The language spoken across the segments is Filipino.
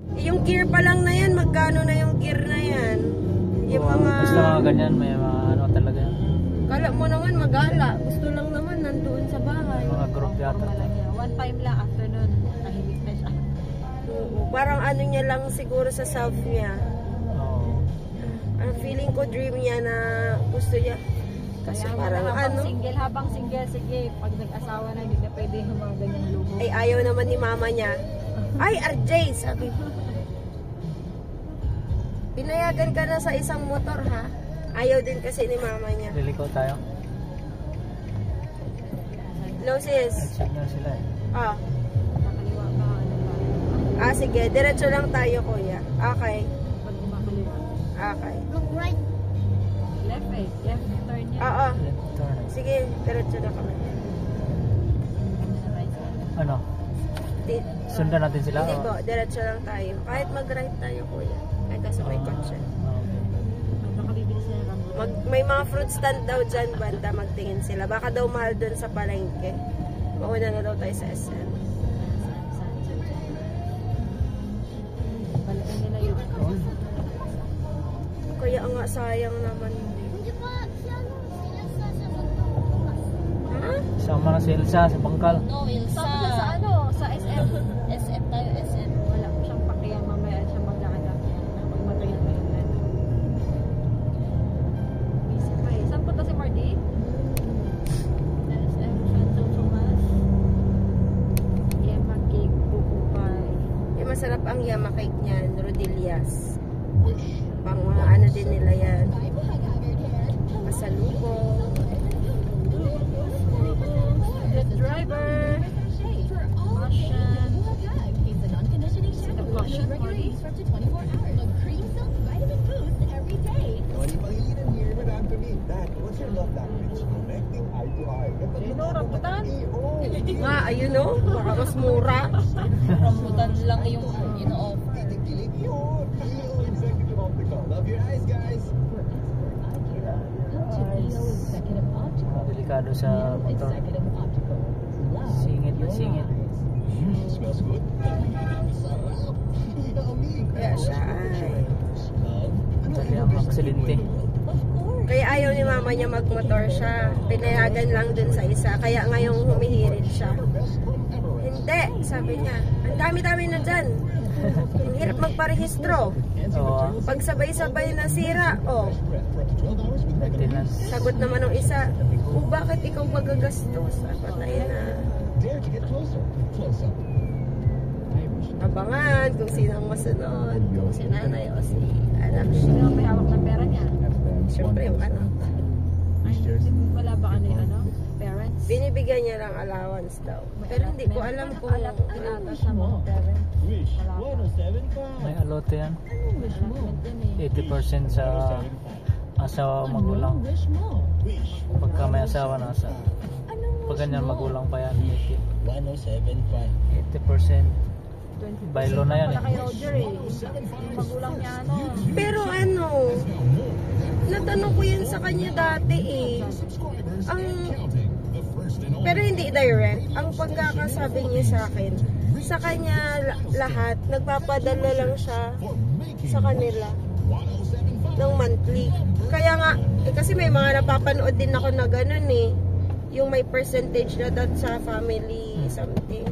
Yung gear pa lang na yan, magkano na yung gear na yan? Yung mga... Basta mga ganyan, may mga ano talaga yan. Kala mo naman magala. Gusto lang naman nandoon sa bahay. Mga group yata. One time lang after nun, tahimik na siya. Oo, parang ano niya lang siguro sa self niya. Oo. Ang feeling ko dream niya na gusto niya. Kasi Kaya parang habang single, sige, pag nag-asawa na, hindi na pwede yung mga ganyang lugo. ay ayaw naman ni mama niya. Ay, RJ, sabi ko. Pinayagan ka na sa isang motor, ha? Ayaw din kasi ni mama niya. Liliko tayo. No, sis. Nag-signal sila eh. Ah. Makaliwa ka, ano ba? Sige. Diretso lang tayo, kuya. Okay. Pag kumakaliwa. Okay. Right. Left eh. Left turn niya. Oo. Left turn. Sige, diretso na kami. Ano? Sundan natin sila? Hindi po, diretso lang tayo. Kahit mag-right tayo, kuya. Ay, kasi may kotse. Baka bibili sila ng May mga fruit stand daw dyan, banda, magtingin sila. Baka daw mahal dun sa palengke. Mauna na daw tayo sa SM. balikan nila yun. Kaya nga, sayang naman. Ha? Sama na si Elsa sa Bangkal. No, Ilsa. Sa ano? Sa SM. SM tayo, SM. Wala ko siyang pakiyan. Mamaya siya magdaan. Pag matagal na yun. Busy pa eh. Saan punta si Marty? SM, Santo Tomas. Yema cake, buko pie. Masarap ang yama cake niyan, Rodillas. Pang mga ano din nila yan. Pasalubong. Good driver. Caution. The caution party. Sino? Rambutan? Nga, ayun o. Baka mas mura. Rambutan lang yung ino-offer. Mga delikado sa motor. Singit na singit. Kaya siya ay. Dali ang aksidente. Kaya ayaw ni mama niya magmotor siya. Pinayagan lang dun sa isa. Kaya ngayong humihirit siya. Hindi, sabi niya. Ang dami-dami na dyan. Ang hirap magparehistro. Oo. Pag sabay-sabay na sira, Maintenance. sagot naman ng isa, bakit ikaw magagastos? Patay na. Abangan kung sino ang masunod. Kung si nanay o si anak siya. Sino may hawak ng pera niya? Siyempre yung anak. Ay, wala ba ano yung ano? Parents? Binibigyan niya lang allowance daw. Pero hindi ko alam kung... Alam ko ata sa mga parents. Wala pa. May alote yan. Allotment yan eh. 80% sa asawa o magulang. Pagka may asawa na sa pag ganyan magulang pa yan 80% baylo na yan Wala kay eh. Roger eh. Yung magulang niya ano. Pero ano, natanong ko yan sa kanya dati eh. Pero hindi direct. Ang pagkakasabi niya sa kanya lahat, nagpapadala lang siya sa kanila ng monthly. Kaya nga, kasi may mga napapanood din ako na ganun eh. Yung may percentage na that sa family something.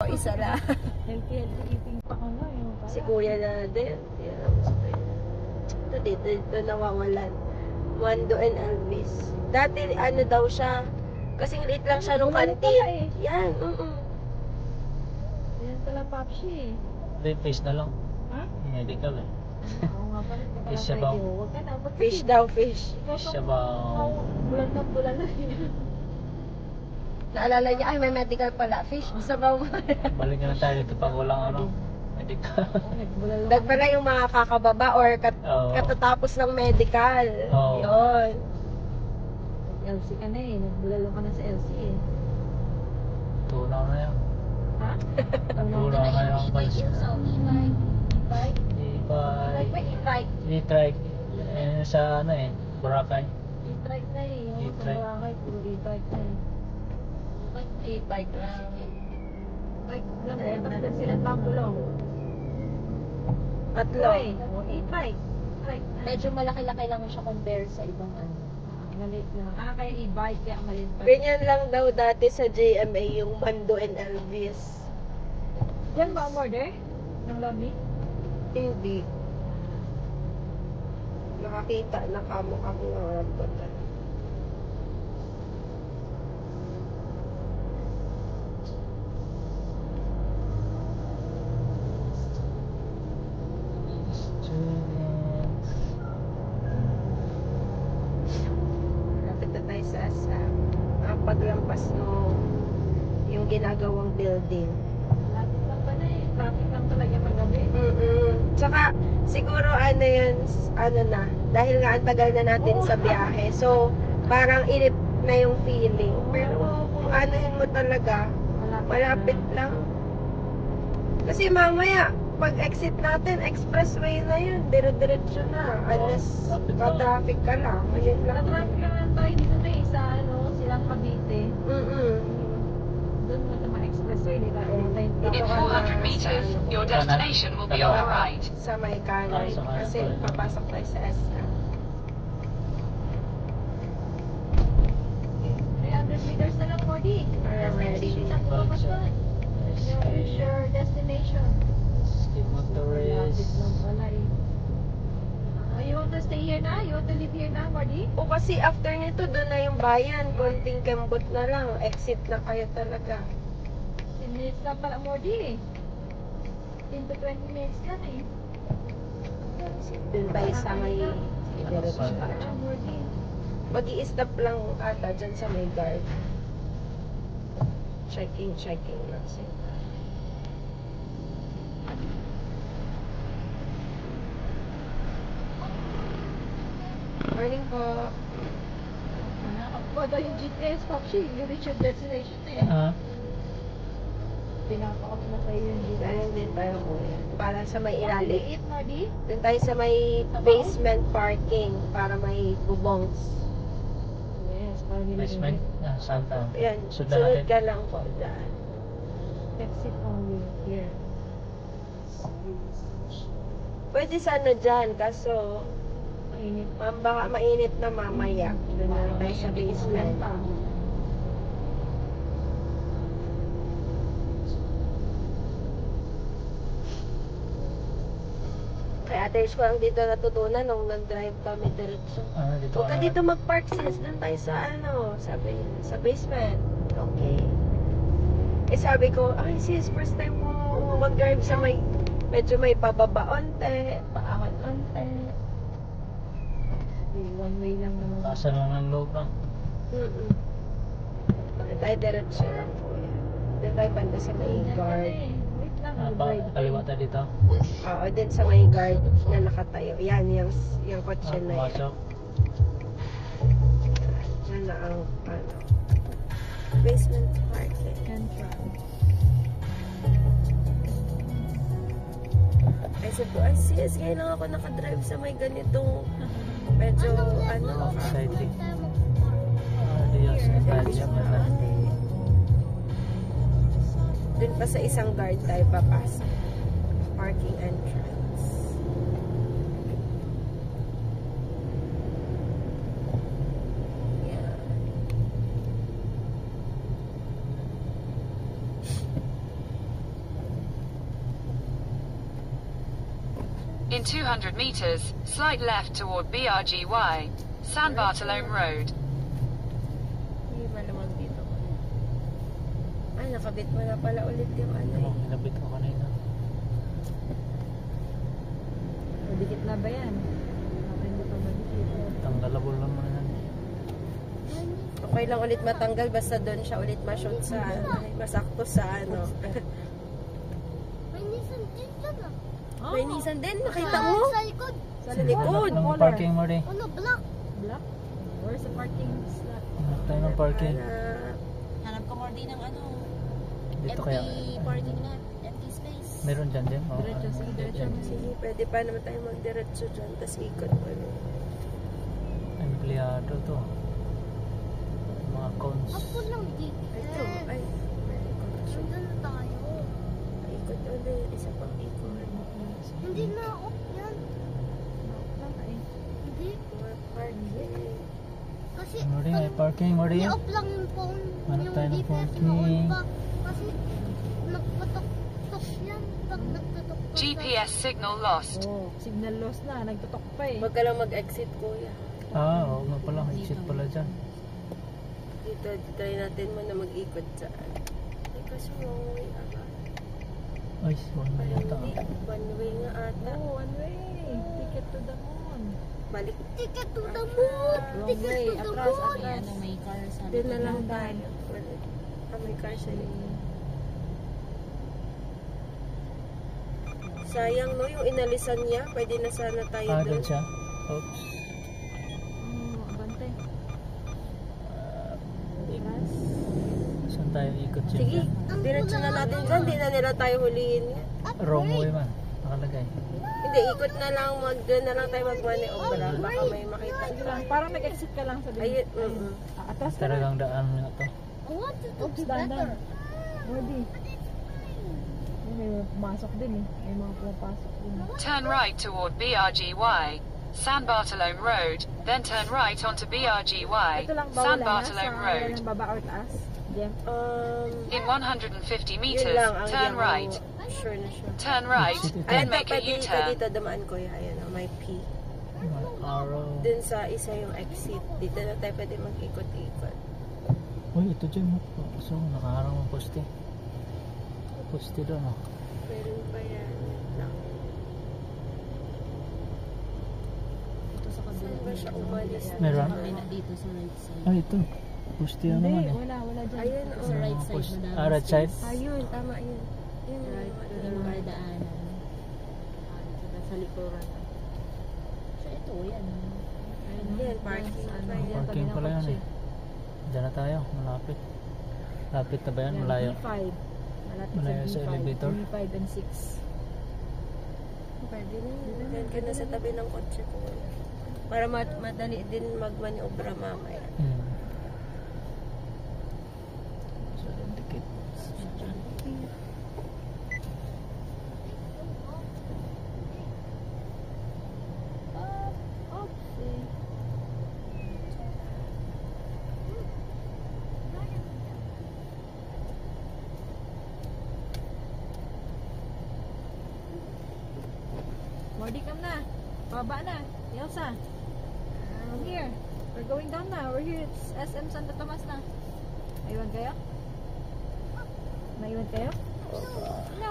isa lang. Healthy eating pa ka nga. Yung pala. Si kuya na din. Yan ang gusto niya. Ito dito nawawalan. Wando and Elvis. Dati ano daw siya. Kasing liit lang siya nung Wala kantin. pala eh. Yan, Yan pala Papsi eh. Hindi, fish na lang. Ha? Medical eh. Oo nga pala. Fish siya ba? Huwag ka na. Fish daw, fish. Fish siya ba? Bulan na. Naalala niya, ay may medical pala. Fish, gusto ba mo? Balik na tayo dito pag walang ano. Medical. Pala yung mga kakababa or Oo. katatapos ng medical. Oo. Yun. LC ka na eh. Nagbulalo ka na sa LC eh. Tunaw na yan. Ha? Tunaw na yung bike. E-bike. E-bike. Like e-bike. E-trike. Eh, sa ano eh. Boracay. E-bike na eh. Yung sa E-bike. Boracay, puro e-bike na eh. E-bike lang. Bike lang eh. Talagang sila pangulong. Tatlo. E-bike. Medyo malaki-laki lang siya compare sa ibang ano. Maliit lang. Kaya e-bike. Kaya maliit pa. Ganyan lang daw dati sa JMA yung Mando and Elvis. Diyan ba ang order? Ng lobby? Hindi. Nakakita na kamo-kamo ng rambutan. Students. Lapit na tayo sa ang paglampas no yung ginagawang building. Lapit lang pala eh. Traffic lang talaga magabi. Tsaka siguro ano yun, ano na, dahil nga ang tagal na natin sa biyahe. So, parang inip na yung feeling. Pero kung ano yun mo talaga, malapit lang. Kasi mamaya, pag exit natin, expressway na yun. Dire-diretso na. Unless Lapit lang. traffic ka lang. Ayun lang. Na-traffic ka lang tayo dito na eh. Sa ano, silang Cavite. Mm-mm. Doon mo naman expressway nila. Dito ka na. Your destination will be on the right. Sa may kanan. Sa kanan Kasi tayo. papasok tayo sa SM. 300 meters na lang, Mordy. Already. Where's your destination? Skip motorist. Lapit lang pala eh. Oh, you want to stay here na? You want to live here na, Mordy? O kasi after nito, doon na yung bayan. Konting kembot na lang. Exit na kayo talaga. 10 minutes lang pala, Mordy eh. 10 to 20 minutes lang eh. Doon tayo sa may diretso Ah, tayo. Ah, Mordy. Mag-i-stop lang ata dyan sa may guard. Checking lang siya. Morning po. Nakakapwa daw yung GPS, Papsi. You reach your destination na eh. Ah, Pinapakot na sa'yo yung GPS. Dahil din tayo kuya. Para sa may ilalim. Liit, Mordy. Doon tayo sa may basement parking para may bubongs. Yes, para nila basement. Ah, saan to? Yan, Sundan sunod natin. ka lang po dyan. Exit only here. Pwede sa ano dyan, kaso Mainit. baka mainit na mamaya. Doon na tayo sa basement. pa. Kaya ate ko lang dito natutunan nung nag-drive kami diretso. Ah, dito Huwag ka ka dito mag-park sis. Doon tayo sa ano, sabi sa basement. Okay. Eh sabi ko, ay sis, first time mo mag-drive sa may, medyo may pababa onte, paangat onte. One way lang naman. Tasan lang ng loob lang. Doon tayo diretso lang po. Doon tayo banda sa may guard. Wait lang, Ah, mag-drive. kaliwa tayo dito. Oo, din sa may guard na nakatayo. Yan, yung kotse Ah, na yan. pumasok. Yan na ang ano, basement parking. Entrance. Ay, sabi ko, ay sis, ngayon lang ako nakadrive sa may ganitong medyo, ano, Exciting. Ah, di yun. Sa Belgium yun na. Dun pa sa isang guard tayo papasok. Parking entrance. Yeah. In 200 meters, slide left toward BRGY, San Bartolome Road. Hindi malamang dito. Ay, nakabit mo na pala ulit yung ano. Ano, hinabit ko kanina. Madikit na ba yan? Hindi pa madikit. Tanggalabol naman yan. Okay lang ulit matanggal basta doon siya ulit ma-shoot sa masakto sa ano. May Nissan din dyan ah. May Nissan din, nakita mo? Sa likod. Sa likod. Hanap ng parking mo rin. Ano, black. Black? Where's the parking slot? Hanap tayo ng parking. Hanap ka more din ng ano, Dito kaya. empty parking lot, empty space. Meron dyan din. Oh, Diretso, sige, diretso. Sige, pwede pa naman tayo magdiretso dyan, tapos ikot mo rin. empleyado to. Mga cons. Ako lang dito. Ito, ay, may ikot siya. Nandun tayo. Ikot ulit, isa pang ikot. Hindi na off yan. Hindi. More parking. Kasi Ano rin, may parking mo rin. i-off lang yung phone. Hanap Yung tayo ng GPS parking. na-on pa. Kasi nagpatok-tok yan. Pag nagpatok-tok sa- GPS signal lost. Oh, signal loss na. Nagtutok pa eh. Huwag ka lang mag-exit, kuya. Oo nga pala. Exit pala dyan. Dito, try natin muna mag-ikot dyan. Ay, kaso wrong way ata. Ay, one na yata. Hindi, one way nga ata. Oh, one way. Ticket to the moon. Balik. Ticket to the moon! Wrong Ticket way. to the Atras, moon! May ano, may car sa Doon na likod. lang tayo. May car sa likod. Sayang no, yung inalisan niya. Pwede na sana tayo Ah, doon. doon siya. Oops. Oh, abante. Atras. Saan tayo ikot dyan? Sige, diretso na natin dyan. Hindi na nila tayo hulihin. Wrong way man. Nakalagay. Hindi, ikot na lang. Doon na lang tayo mag-maniobra. Baka may makita. Sige lang. Parang nag-exit ka lang sa Ayun, Atras ka na. Talagang daan na to. I want it to Oops, be dandan. better. Mordi. May mga pumasok din eh. May mga pumapasok din. Turn right toward BRGY, San Bartolome Road, then turn right onto BRGY, Ito lang ba San wala na Bartolome sa Road. ng baba or taas? Jem? In 150 yun meters, lang ang turn yung right. sure na sure. Turn right, Ay, then ito, make a pwede U-turn. dito dumaan ko. Ayan, may P. May arrow. Dun sa isa yung exit. Dito na tayo pwede mag-ikot-ikot. Uy, ito dyan. Oh. So, nakaharang ang poste. Poste doon. Oh. Meron pa yan. Lang. Ito sa kabila. Saan ba siya umalis? Meron? May na dito sa right side. Ay, ito. Poste na Hindi, naman eh. wala dyan. Ayun, Ito oh. sa right side, Poste. madami Ah, right side? space. Ayun, tama yun. Yun, Right, Pwede mo kayo daanan. Sa likuran. So ito, yan. Yan, parking. Parking pala yan eh. Diyan na tayo. Malapit. Lapit na ba yan? Malayo. B5. Malapit Malayo sa B5. elevator? B5 and 6. Pwede na yun. Diyan ka na sa tabi ng kotse ko. Para madali din magmaniobra mamaya. Hmm. So, yung ticket. Okay. Mordi, come na. Baba na. Elsa. Come here. We're going down na. We're here. It's SM Santa Tomas na. Naiwan kayo? Naiwan kayo? No.